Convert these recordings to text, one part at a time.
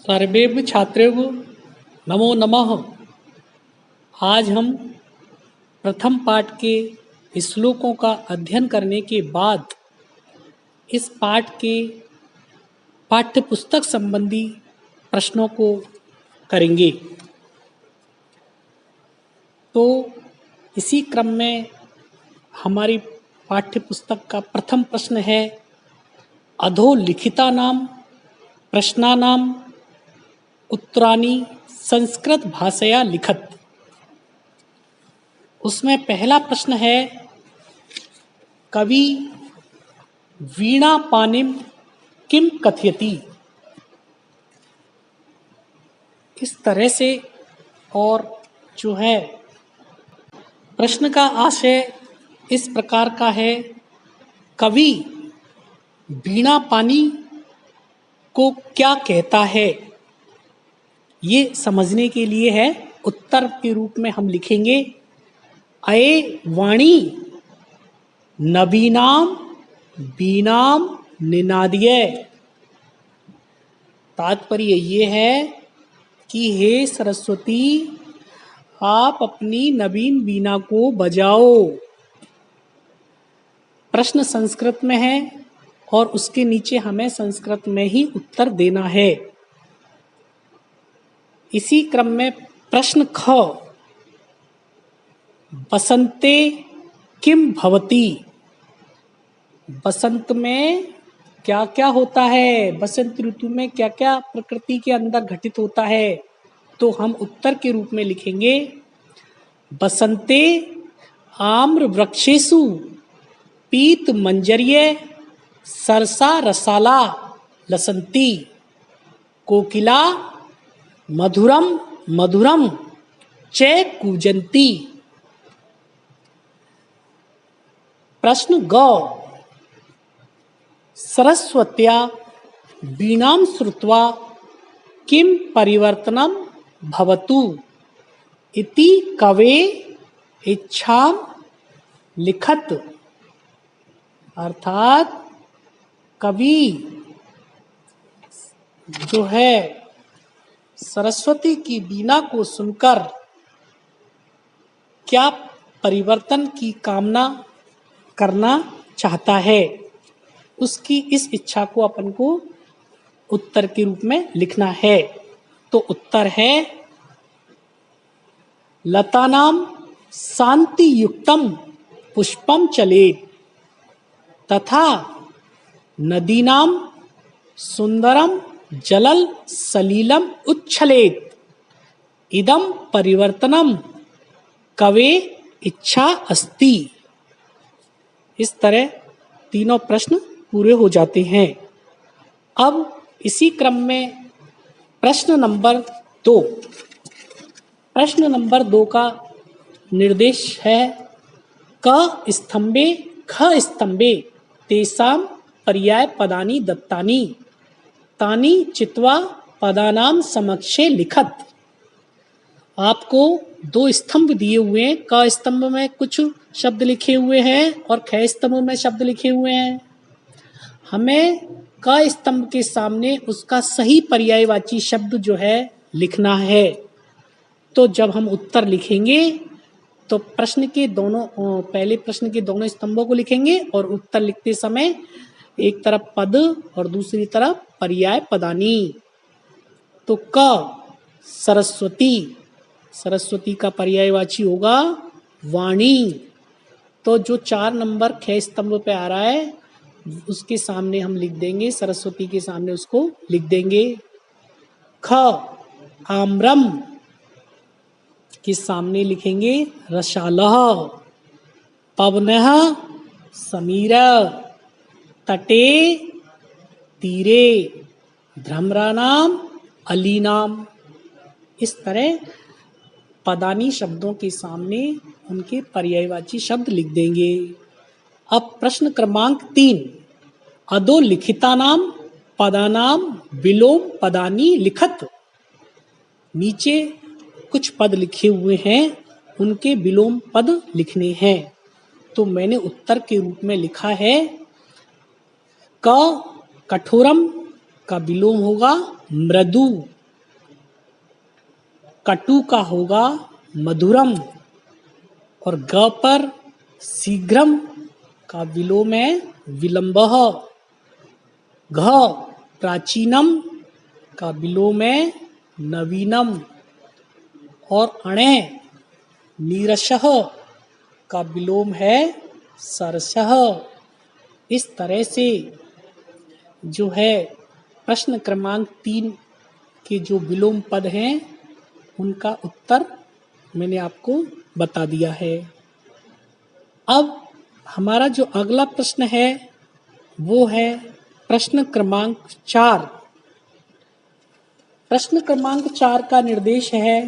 सर्वेभ्य छात्रेभ्यो नमो नमः। आज हम प्रथम पाठ के श्लोकों का अध्ययन करने के बाद इस पाठ के पाठ्य पुस्तक संबंधी प्रश्नों को करेंगे। तो इसी क्रम में हमारी पाठ्य पुस्तक का प्रथम प्रश्न है अधोलिखितानां प्रश्नानां उत्तराणि संस्कृत भाषया लिखत। उसमें पहला प्रश्न है कवि वीणा पानिम किम कथयति। इस तरह से और जो है प्रश्न का आशय इस प्रकार का है, कवि वीणा पानी को क्या कहता है ये समझने के लिए है। उत्तर के रूप में हम लिखेंगे अये वाणी नवीनाम वीणाम निनादय। तात्पर्य ये है कि हे सरस्वती, आप अपनी नवीन वीणा को बजाओ। प्रश्न संस्कृत में है और उसके नीचे हमें संस्कृत में ही उत्तर देना है। इसी क्रम में प्रश्न ख बसंते किम भवति। बसंत में क्या क्या होता है, बसंत ऋतु में क्या क्या प्रकृति के अंदर घटित होता है। तो हम उत्तर के रूप में लिखेंगे बसंते आम्र वृक्षेषु पीत मंजर्य सरसा रसाला लसंती कोकिला मधुरम मधुरम च कूजंती। प्रश्न ग सरस्वत्या वीणां श्रुत्वा किम परिवर्तनम भवतु इति कवे इच्छाम लिखत। अर्थात कवि जो है सरस्वती की वीणा को सुनकर क्या परिवर्तन की कामना करना चाहता है, उसकी इस इच्छा को अपन को उत्तर के रूप में लिखना है। तो उत्तर है लतानाम शांति युक्तम पुष्पम चलेत तथा नदीनाम सुंदरम जलल सलीलम उच्छलेत इदम परिवर्तनम कवे इच्छा अस्ति। इस तरह तीनों प्रश्न पूरे हो जाते हैं। अब इसी क्रम में प्रश्न नंबर 2। प्रश्न नंबर 2 का निर्देश है क स्तंभे ख स्तंभे तेषां पर्याय पदानि दत्तानि तानि चित्वा पदानाम समक्षे लिखत। आपको 2 स्तंभ दिए हुए हैं। क स्तंभ में कुछ शब्द लिखे हुए हैं और ख स्तंभ में शब्द लिखे हुए हैं। हमें क स्तंभ के सामने उसका सही पर्यायवाची शब्द जो है लिखना है। तो जब हम उत्तर लिखेंगे तो प्रश्न के दोनों पहले प्रश्न के दोनों स्तंभों को लिखेंगे और उत्तर लिखते समय एक तरफ पद और दूसरी तरफ पर्याय पदानी। तो क सरस्वती, सरस्वती का पर्यायवाची होगा वाणी। तो जो 4 नंबर ख स्तंभ पे आ रहा है उसके सामने हम लिख देंगे, सरस्वती के सामने उसको लिख देंगे। ख आम्रम के सामने लिखेंगे रसालः। पवनः समीर तटे तीरे भ्रमराणाम अलीनाम। इस तरह पदानी शब्दों के सामने उनके पर्यायवाची शब्द लिख देंगे। अब प्रश्न क्रमांक 3 अधोलिखितानां पदानां विलोम पदानि लिखत। नीचे कुछ पद लिखे हुए हैं, उनके विलोम पद लिखने हैं। तो मैंने उत्तर के रूप में लिखा है क कठोरम का विलोम होगा मृदु, कटु का होगा मधुरम, और ग पर शीघ्रम का विलोम है विलंबः। घ प्राचीनम का विलोम है नवीनम, और अणे नीरसः का विलोम है सरसः। इस तरह से जो है प्रश्न क्रमांक 3 के जो विलोम पद हैं उनका उत्तर मैंने आपको बता दिया है। अब हमारा जो अगला प्रश्न है वो है प्रश्न क्रमांक 4। प्रश्न क्रमांक 4 का निर्देश है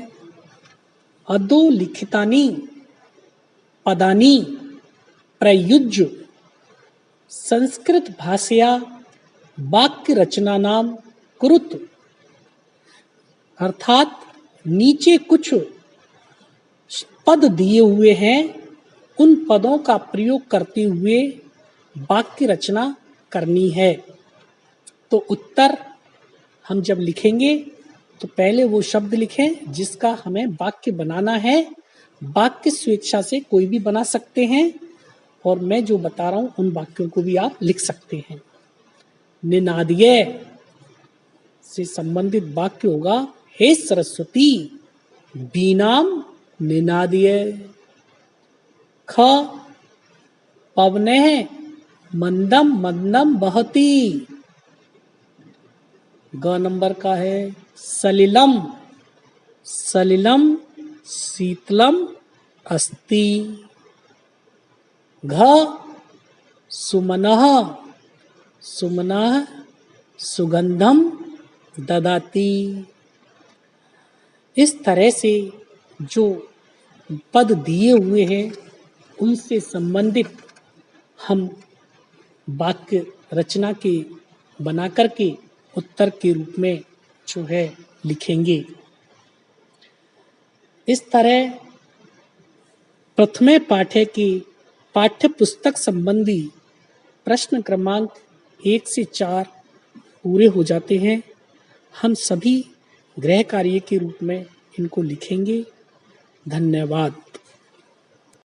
अधोलिखितानि पदानि प्रयुज्य संस्कृत भाषया वाक्य रचनानां कुरुत। अर्थात नीचे कुछ पद दिए हुए हैं, उन पदों का प्रयोग करते हुए वाक्य रचना करनी है। तो उत्तर हम जब लिखेंगे तो पहले वो शब्द लिखें जिसका हमें वाक्य बनाना है। वाक्य स्वेच्छा से कोई भी बना सकते हैं, और मैं जो बता रहा हूं उन वाक्यों को भी आप लिख सकते हैं। निनादीय से संबंधित वाक्य होगा हे सरस्वती बीनाम निनादीय। ख पवने मंदम मंदम बहती। ग नंबर का है सलिलम सलिलम शीतलम अस्ति। घ सुमनः सुमनः सुगंधम ददाति। इस तरह से जो पद दिए हुए हैं उनसे संबंधित हम वाक्य रचना के बना करके उत्तर के रूप में जो है लिखेंगे। इस तरह प्रथमे पाठ्य की पाठ्य पुस्तक संबंधी प्रश्न क्रमांक 1 से 4 पूरे हो जाते हैं। हम सभी गृह कार्य के रूप में इनको लिखेंगे। धन्यवाद।